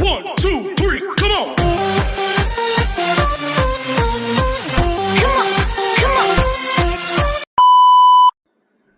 1, 2, 3, come on!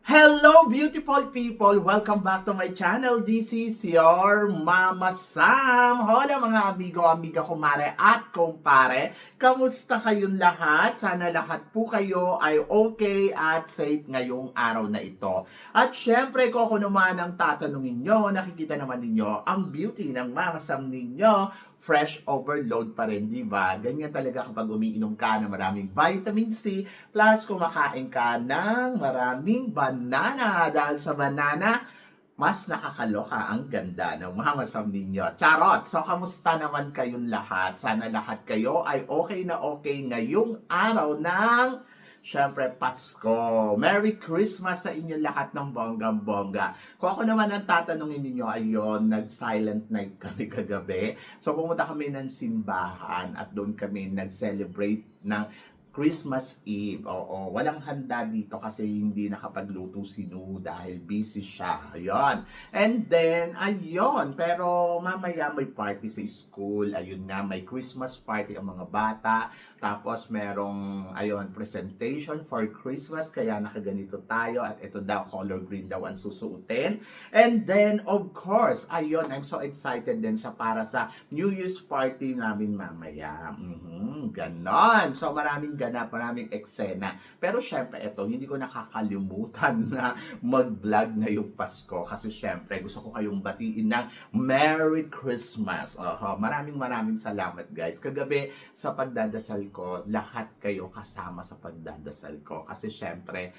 Hello beautiful people! Welcome back to my channel. This is your Mama Sam. Hola mga amigo, amiga, kumare at kumpare. Kamusta kayong lahat? Sana lahat po kayo ay okay at safe ngayong araw na ito. At syempre kung ako naman ang tatanungin nyo, nakikita naman ninyo ang beauty ng Mama Sam ninyo. Fresh overload pa rin, di ba? Ganyan talaga kapag umiinom ka ng maraming vitamin C plus kumakain ka ng maraming banana. Dahil sa banana, mas nakakaloka ang ganda ng Mama Sam ninyo. Charot! So, kamusta naman kayong lahat? Sana lahat kayo ay okay na okay ngayong araw ng syempre, Pasko. Merry Christmas sa inyo lahat ng bonggang-bongga. Kung ako naman ang tatanungin ninyo, ayun, nag-silent night kami kagabi. So, pumunta kami ng simbahan at doon kami nag-celebrate ng Christmas Eve. Oo, walang handa dito kasi hindi nakapagluto si Nu dahil busy siya. Ayun. And then, ayun. Pero mamaya may party sa school. Ayun na, may Christmas party ang mga bata. Tapos merong, ayun, presentation for Christmas. Kaya nakaganito tayo. At ito daw, color green daw ang susuotin. And then, of course, ayun, I'm so excited din para sa New Year's party namin mamaya. Ganon. So, maraming eksena. Pero syempre, ito, hindi ko nakakalimutan na mag-vlog ngayong Pasko. Kasi syempre, gusto ko kayong batiin ng Merry Christmas. Maraming salamat, guys. Kagabi, sa pagdadasal ko, lahat kayo kasama sa pagdadasal ko. Kasi syempre,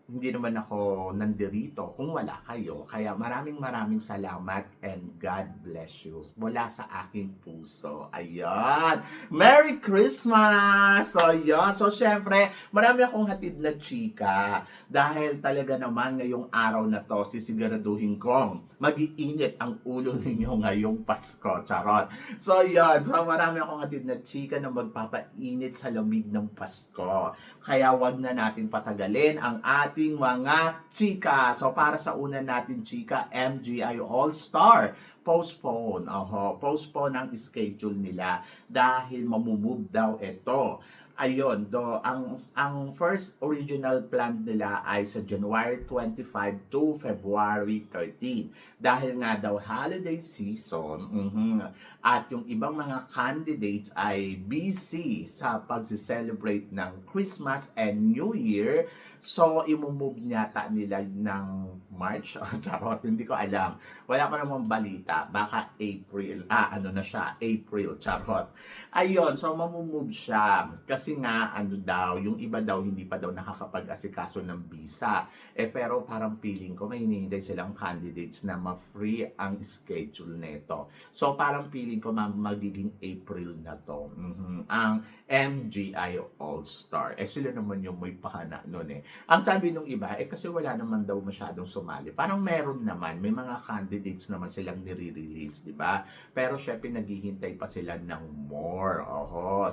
hindi naman ako nandirito kung wala kayo. Kaya maraming salamat and God bless you. Mula sa aking puso. Ayan. Merry Christmas! So, ayan. So, syempre, marami akong hatid na chika. Dahil talaga naman ngayong araw na to, sisiguraduhin kong mag-iinit ang ulo ninyo ngayong Pasko. Charot. So, ayan. So, marami akong hatid na chika na magpapainit sa lamig ng Pasko. Kaya wag na natin patagalin ang ating mga chika. So, para sa una natin chika, MGI All-Star. Postpone. Postpone ang schedule nila dahil mamumove daw ito. Ayun, ang first original plan nila ay sa January 25 to February 13. Dahil nga daw holiday season, at yung ibang mga candidates ay busy sa pag-celebrate ng Christmas and New Year. So, imumove nyata nila ng March. Charot, hindi ko alam. Wala pa namang balita. Baka April. April. Charot. Ayun, so mamumove siya. Kasi nga, yung iba daw, hindi pa daw nakakapag-asikaso ng visa. Pero parang feeling ko, may hinihintay silang candidates na ma-free ang schedule nito. So, parang feeling ko, magiging April na to. Ang MGI All-Star. Sila naman yung may pakana nun Ang sabi nung iba, kasi wala naman daw masyadong sumali. Parang meron naman, may mga candidates naman silang nire-release, di ba? Pero syempre, naghihintay pa sila ng more.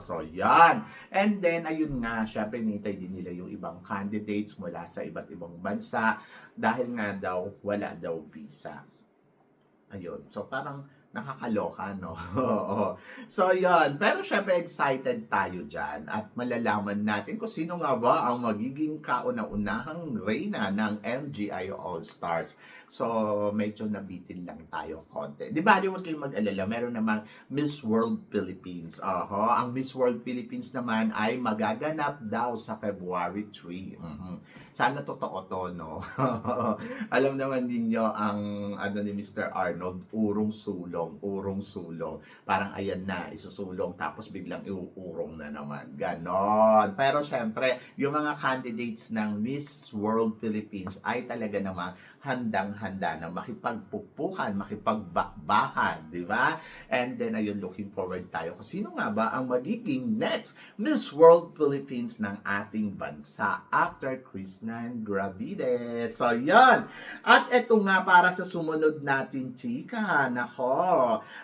So yan. And then, ayun nga, syempre, nintay din nila yung ibang candidates mula sa iba't ibang bansa dahil nga daw, wala daw visa. Ayun. So, parang nakakaloka, no? So, yun. Pero syempre, excited tayo dyan at malalaman natin kung sino nga ba ang magiging kauna-unahang reyna ng MGI All-Stars. So, medyo nabitin lang tayo konti. Di ba, huwag kayong mag-alala, meron namang Miss World Philippines. Ang Miss World Philippines naman ay magaganap daw sa February 3. Sana totoo to, no? Alam naman ninyo ang ni Mr. Arnold, urong sulong. Parang ayan na, isusulong tapos biglang iuurong na naman. Ganon. Pero syempre, yung mga candidates ng Miss World Philippines ay talaga naman handang-handa na makipagpupukan, makipagbakbakan, di ba? And then, ayun, looking forward tayo kung sino nga ba ang magiging next Miss World Philippines ng ating bansa after Krishnan Gravides. So, yan. At eto nga para sa sumunod natin, chika. Nako,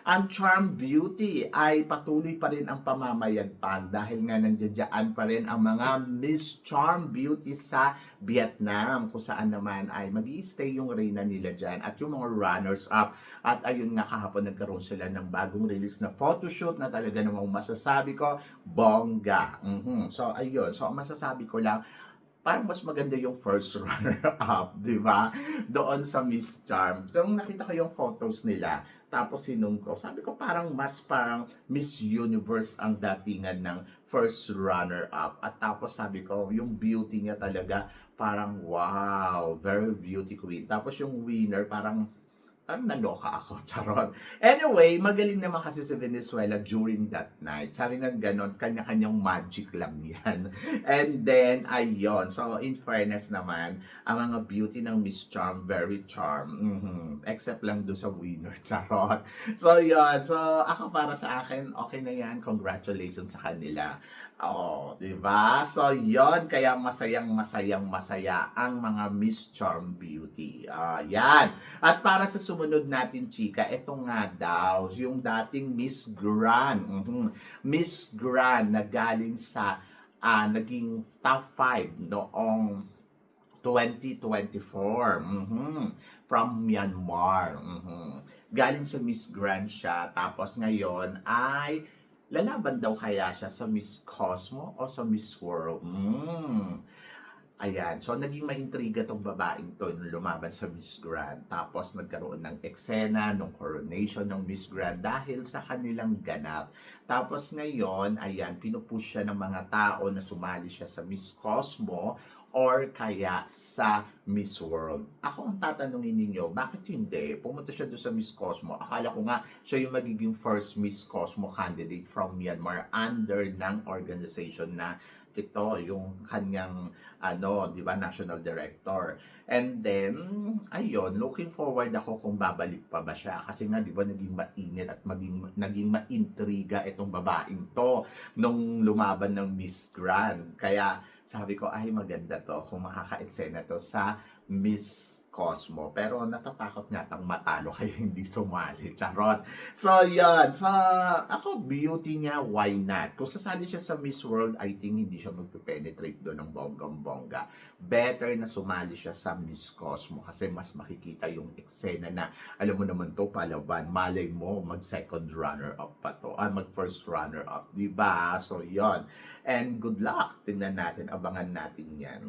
ang Charm Beauty ay patuloy pa rin ang pamamayagpag dahil nga nandiyan pa rin ang mga Miss Charm Beauty sa Vietnam kung saan naman ay mag-i-stay yung reyna nila dyan at yung mga runners-up. At ayun nga kahapon nagkaroon sila ng bagong release na photoshoot na talaga namang masasabi ko, bongga. So ayun, so masasabi ko lang, parang mas maganda yung first runner-up, di ba? Doon sa Miss Charm. So, nung nakita ko yung photos nila, tapos sinung ko, sabi ko parang Miss Universe ang datingan ng first runner-up. At tapos sabi ko, yung beauty niya talaga, parang wow, very beauty queen. Tapos yung winner, parang naloka ako, charot. Anyway, magaling naman kasi si Venezuela during that night. Sabi nga ganon, kanya-kanyang magic lang yan. And then, ayun. So, in fairness naman, ang mga beauty ng Miss Charm, very charm. Except lang doon sa winner, charot. So, yun. So, ako para sa akin, okay na yan. Congratulations sa kanila. Oh, di ba? So, yon kaya masaya ang mga Miss Charm Beauty. Yan. At para sa sumunod natin, chika, ito nga daw, yung dating Miss Grand. Miss Grand na galing sa naging top 5 noong 2024. From Myanmar. Galing sa Miss Grand siya. Tapos ngayon ay lalaban daw kaya siya sa Miss Cosmo o sa Miss World? Ayan. So, naging maintriga tong babaeng to nung lumaban sa Miss Grand. Tapos, nagkaroon ng eksena, ng coronation ng Miss Grand dahil sa kanilang ganap. Tapos, ngayon, ayan, pinupush siya ng mga tao na sumali siya sa Miss Cosmo or kaya sa Miss World. Ako ang tatanungin ninyo, bakit hindi? Pumunta siya doon sa Miss Cosmo. Akala ko nga siya yung magiging first Miss Cosmo candidate from Myanmar under ng organization na ito, yung kanyang, di ba, national director. And then, ayun, looking forward ako kung babalik pa ba siya. Kasi nga, di ba, naging mainit at naging maintriga itong babaeng to nung lumaban ng Miss Grand. Kaya, sabi ko, ay maganda to kung makaka-eksena to sa Miss Cosmo. Pero natatakot nga tang matalo kaya hindi sumali. Charot. So, yan. So, ako, beauty niya, why not? Kung sasali siya sa Miss World, I think hindi siya magpe-penetrate doon ng bonggang-bongga. Better na sumali siya sa Miss Cosmo kasi mas makikita yung eksena na, alam mo naman to, palaban. Malay mo, mag-second runner-up pa to. Mag-first runner-up. Diba? So, yon. And good luck. Tingnan natin, abangan natin yan.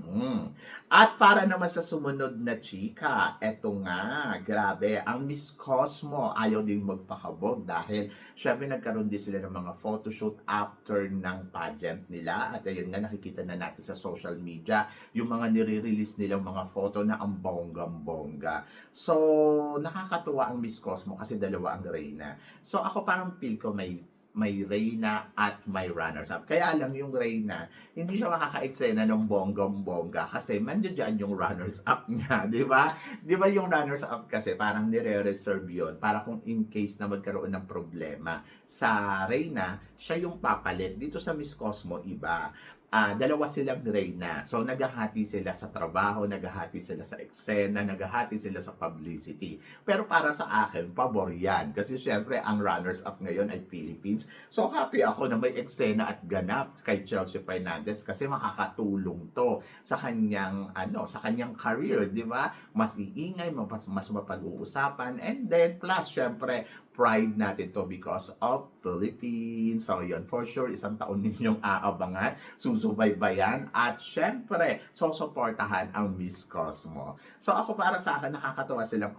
At para naman sa sumunod na chika, eto nga, grabe, ang Miss Cosmo ayaw din magpakabog dahil syempre nagkaroon din sila ng mga photoshoot after ng pageant nila. At ayun nga, nakikita na natin sa social media yung mga nire-release nilang mga photo na ang bonggang-bongga. So, nakakatuwa ang Miss Cosmo kasi dalawa ang reyna. So, ako parang feel ko may reyna at may runners-up. Kaya lang yung reyna, hindi siya makaka-eksena ng bonggang-bongga kasi nandiyan yung runners-up niya, di ba? Di ba yung runners-up kasi parang nire-reserve yun para kung in case na magkaroon ng problema sa reyna, siya yung papalit. Dito sa Miss Cosmo, iba. Dalawa silang reyna. So, naghahati sila sa trabaho, naghahati sila sa eksena, naghahati sila sa publicity. Pero para sa akin, pabor yan. Kasi syempre, ang runners-up ngayon ay Philippines. So, happy ako na may eksena at ganap kay Chelsea Fernandez kasi makakatulong to sa kanyang, sa kanyang career, di ba? Mas iingay, mas mapag-uusapan. And then, plus, syempre, pride natin to because of Philippines. So, yun, for sure, isang taon ninyong aabangan, susubaybayan, at syempre, susuportahan ang Miss Cosmo. So, ako para sa akin, nakakatawa silang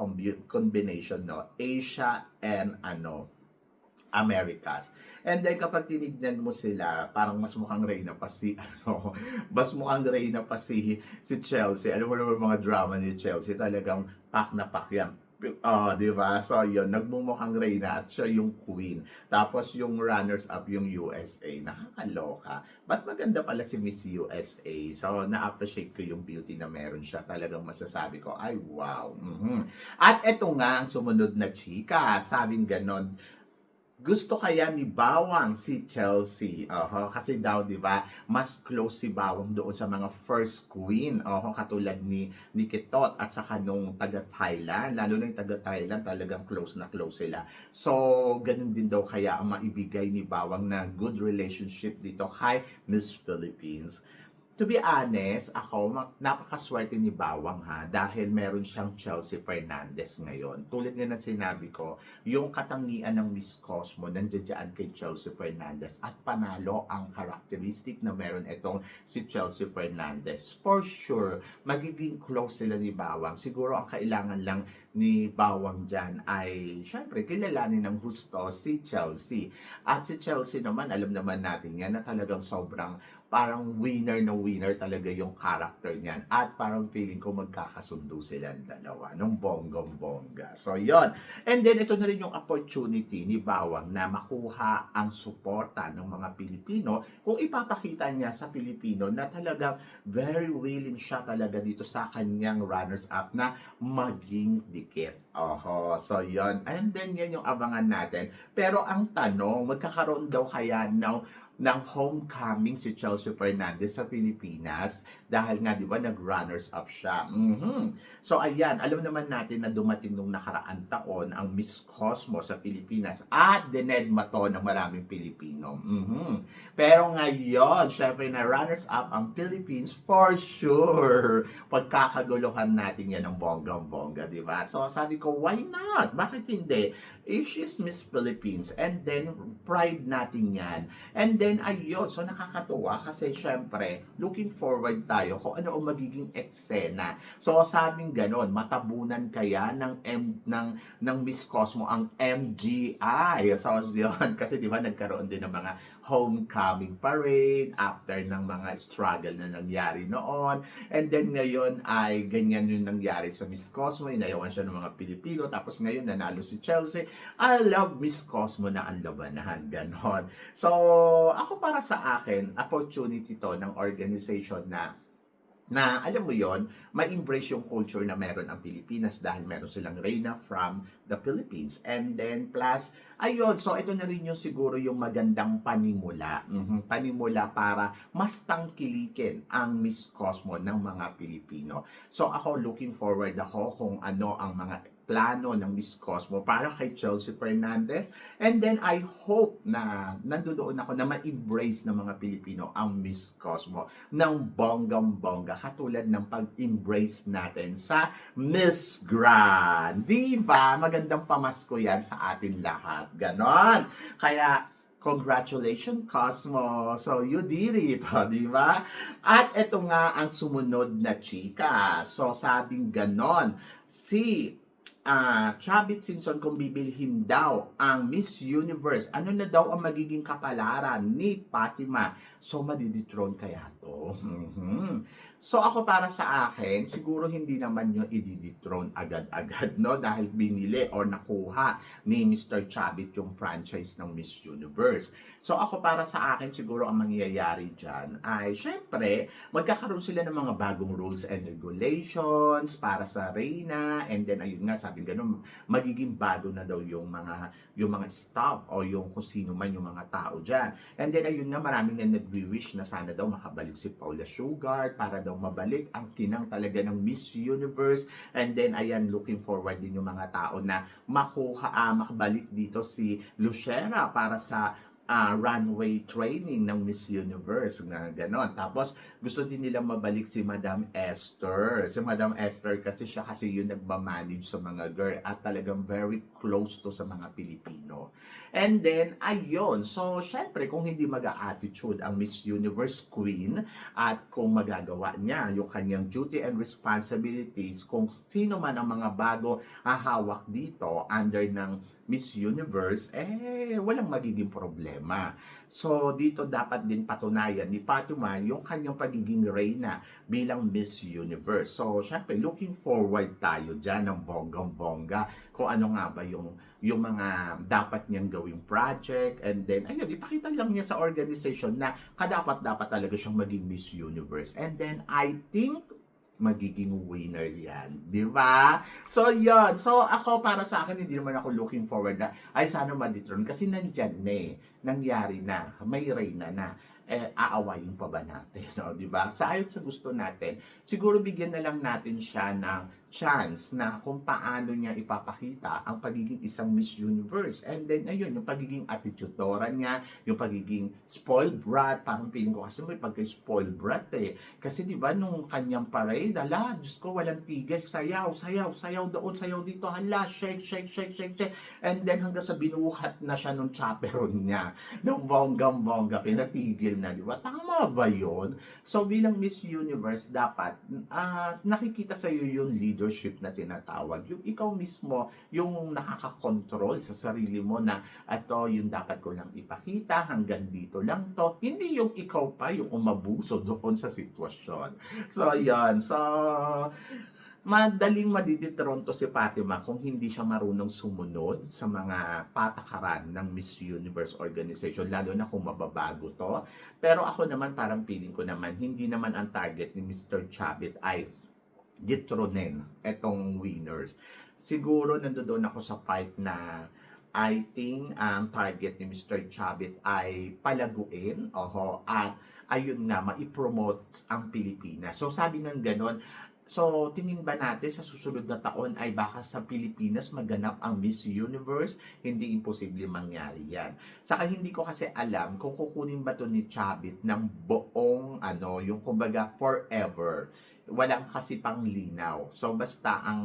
combination, no? Asia and, Americas. And then kapag tinignan mo sila, parang mas mukhang reyna pa si Chelsea. Alam mo naman mga drama ni Chelsea, talagang pak na pak yan. Di ba? So, yun, nagmumukhang reyna at siya yung queen. Tapos, yung runners-up, yung USA. Nakakaloka. Ba't maganda pala si Miss USA? So, na-appreciate ko yung beauty na meron siya. Talagang masasabi ko, ay, wow. At eto nga, ang sumunod na chika. Sabing ganon, Gusto kaya ni Bawang si Chelsea? Oho, kasi daw 'di ba, mas close si Bawang doon sa mga first queen. Oho, katulad ni Kitot at saka nung taga Thailand, lalo na yung taga Thailand talagang close na close sila. So, ganun din daw kaya ang maibigay ni Bawang na good relationship dito kay Miss Philippines. To be honest, ako, napakaswerte ni Bawang ha, dahil meron siyang Chelsea Fernandez ngayon. Tulad nga ng sinabi ko, yung katangian ng Miss Cosmo nandiyan kay Chelsea Fernandez at panalo ang karakteristik na meron itong si Chelsea Fernandez. For sure, magiging close sila ni Bawang. Siguro ang kailangan lang ni Bawang dyan ay, syempre, kilalanin ng gusto si Chelsea. At si Chelsea naman, alam naman natin yan na talagang sobrang parang winner na winner talaga yung character niyan. At parang feeling ko magkakasundo silang dalawa nung bonggong-bongga. So, yon. And then, ito na rin yung opportunity ni Bawang na makuha ang suporta ng mga Pilipino kung ipapakita niya sa Pilipino na talagang very willing siya talaga dito sa kanyang runners-up na maging dikit. Oho, so yon. And then, yan yung abangan natin. Pero ang tanong, magkakaroon daw kaya ng homecoming si Chelsea Fernandez sa Pilipinas dahil nga, di ba, nag-runners up siya. So, ayan, alam naman natin na dumating nung nakaraan taon ang Miss Cosmo sa Pilipinas at dinedma to ng maraming Pilipino. Pero ngayon, syempre na runners up ang Philippines for sure. Pagkakaguluhan natin yan ng bonggang-bongga, di ba? So, sabi ko, why not? Bakit hindi? She's Miss Philippines and then pride natin yan. And then, ayun, so nakakatuwa kasi syempre, looking forward tayo kung ano ang magiging eksena. So, sabing ganon, matabunan kaya ng Miss Cosmo ang MGI. So, yun, kasi di ba nagkaroon din ng mga homecoming parade after ng mga struggle na nangyari noon. And then ngayon ay ganyan yung nangyari sa Miss Cosmo, inayawan siya ng mga Pilipino, tapos ngayon nanalo si Chelsea. I love Miss Cosmo na ang labanahan, ganon. So, ako para sa akin, opportunity to ng organization na alam mo yon, ma-embrace yung culture na meron ang Pilipinas dahil meron silang Reyna from the Philippines. And then plus, ayun, so ito na rin yung siguro yung magandang panimula. Panimula para mas tangkilikin ang Miss Cosmo ng mga Pilipino. So ako, looking forward ako kung ano ang mga plano ng Miss Cosmo para kay Chelsea Fernandez. And then I hope na nandoon ako na ma-embrace ng mga Pilipino ang Miss Cosmo ng bonggang-bongga katulad ng pag-embrace natin sa Miss Grand. Diba? Magandang pamasko yan sa atin lahat. Ganon. Kaya, congratulations, Cosmo. So, you did it, di ba? At ito nga ang sumunod na chika. So, sabing ganon, si Chavit Singson kung bibilhin daw ang Miss Universe, ano na daw ang magiging kapalaran ni Fatima? So, madidethrone kaya to? So, ako para sa akin, siguro hindi naman yung ididethrone agad-agad, no? Dahil binili or nakuha ni Mr. Chavit yung franchise ng Miss Universe. So, ako para sa akin, siguro ang mangyayari dyan ay, syempre, magkakaroon sila ng mga bagong rules and regulations para sa Reyna, and then, ayun nga, sabi ganun, magiging bago na daw yung mga staff o yung kung sino man yung mga tao dyan. And then, ayun nga, maraming na nag-wish na sana daw makabalik si Paula Sugar para daw mabalik ang kinang talaga ng Miss Universe. And then, ayan, looking forward din yung mga tao na makabalik dito si Lucera para sa runway training ng Miss Universe na gano'n. Tapos, gusto din nilang mabalik si Madam Esther. Si Madam Esther kasi siya yung nagmamanage sa mga girl at talagang very close to sa mga Pilipino. And then, ayun. So, syempre, kung hindi mag-a-attitude ang Miss Universe Queen at kung magagawa niya yung kanyang duty and responsibilities, kung sino man ang mga bago hahawak dito under ng Miss Universe, walang magiging problema. So, dito dapat din patunayan ni Fatima yung kanyang pagiging reyna bilang Miss Universe. So, syempre, looking forward tayo dyan ng bonggang-bongga kung ano nga ba yung mga dapat niyang gawing project. And then, ayun, ipakita lang niya sa organization na kadapat-dapat talaga siyang maging Miss Universe. And then, I think magiging winner yan. Di ba? So, yon. So, ako, para sa akin, hindi naman ako looking forward na, ay, sana ma-dethrone. Kasi nandyan na eh. Nangyari na. May reyna na. Aawayin pa ba natin? No? Di ba? Sa ayon sa gusto natin, siguro bigyan na lang natin siya ng chance na kung paano niya ipapakita ang pagiging isang Miss Universe. And then, ayun, yung pagiging attitudora niya, yung pagiging spoiled brat, parang feeling ko kasi may pagka-spoiled brat eh. Kasi di ba nung kanyang parade, hala, Diyos ko, walang tigil, sayaw, sayaw, sayaw doon, sayaw dito, hala, shake, shake, shake, shake, shake. And then hanggang sa binuhat na siya nung chaperon niya, nung bonggang-bongga, pinatigil na, di ba? Tama ba yun? So, bilang Miss Universe, dapat nakikita sa iyo yung leadership na tinatawag. Yung ikaw mismo, yung nakakakontrol sa sarili mo na ito yung dapat ko lang ipakita, hanggang dito lang to. Hindi yung ikaw pa yung umabuso doon sa sitwasyon. So, yan. So, madaling madidetron to si Fatima kung hindi siya marunong sumunod sa mga patakaran ng Miss Universe organization, lalo na kung mababago to. Pero ako naman, parang feeling ko naman, hindi naman ang target ni Mr. Chavit ay detronin etong winners. Siguro nandoon ako sa fight na I think ang target ni Mr. Chavit ay palaguin at ayun nga, maipromote ang Pilipinas. So sabi ng ganon, so tingin ba natin sa susunod na taon ay baka sa Pilipinas maganap ang Miss Universe? Hindi imposible mangyari yan. Saka hindi ko kasi alam kung kukunin ba to ni Chavit ng buong yung kumbaga forever. Walang kasi pang linaw. So basta ang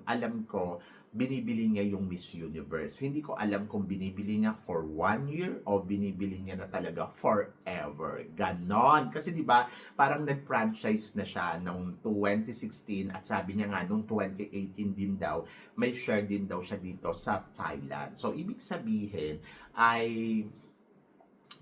alam ko, binibili niya yung Miss Universe. Hindi ko alam kung binibili niya for 1 year o binibili niya na talaga forever. Ganon. Kasi di ba parang nag-franchise na siya noong 2016 at sabi niya nga noong 2018 din daw, may share din daw siya dito sa Thailand. So ibig sabihin ay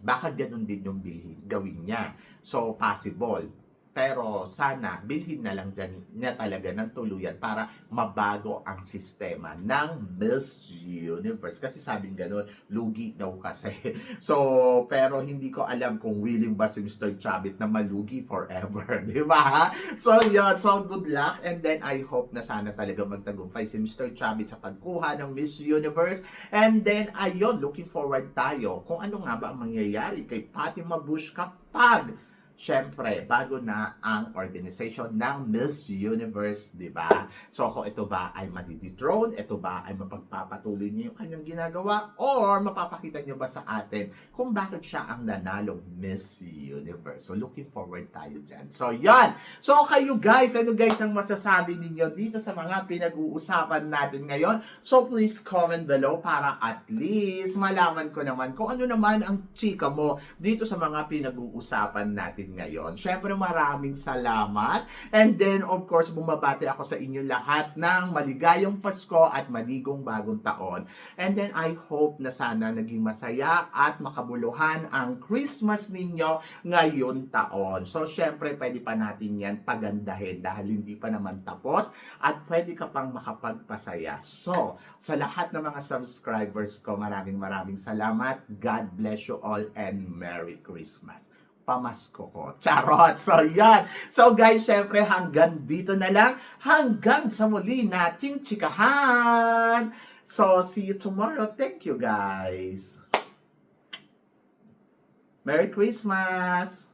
baka ganun din yung gawin niya. So possible. Pero sana bilhin na lang dyan niya talaga ng tuluyan para mabago ang sistema ng Miss Universe. Kasi sabing gano'n, lugi daw kasi. So, pero hindi ko alam kung willing ba si Mr. Chavit na malugi forever. Di ba? So, yun. So, good luck. And then, I hope na sana talaga magtagumpay si Mr. Chavit sa pagkuha ng Miss Universe. And then, ayun, looking forward tayo kung ano nga ba ang mangyayari kay Fatima Bush kapag syempre, bago na ang organization ng Miss Universe, di ba? So, kung ito ba ay madidethrone, ito ba ay mapagpapatuloy niya yung kanyang ginagawa, or mapapakita niyo ba sa atin kung bakit siya ang nanalong Miss Universe? So, looking forward tayo dyan. So, yan! So, kayo guys, ano guys ang masasabi ninyo dito sa mga pinag-uusapan natin ngayon? So, please comment below para at least malaman ko naman kung ano naman ang chika mo dito sa mga pinag-uusapan natin ngayon. Syempre maraming salamat. And then of course bumabati ako sa inyo lahat ng maligayang Pasko at maligong bagong taon. And then I hope na sana naging masaya at makabuluhan ang Christmas ninyo ngayon taon. So syempre pwede pa natin yan pagandahin dahil hindi pa naman tapos at pwede ka pang makapagpasaya. So sa lahat ng mga subscribers ko, maraming salamat. God bless you all and Merry Christmas. Pamasko ko. Charot! So, yan. So, guys, syempre, hanggang dito na lang. Hanggang sa muli nating chikahan. So, see you tomorrow. Thank you, guys. Merry Christmas!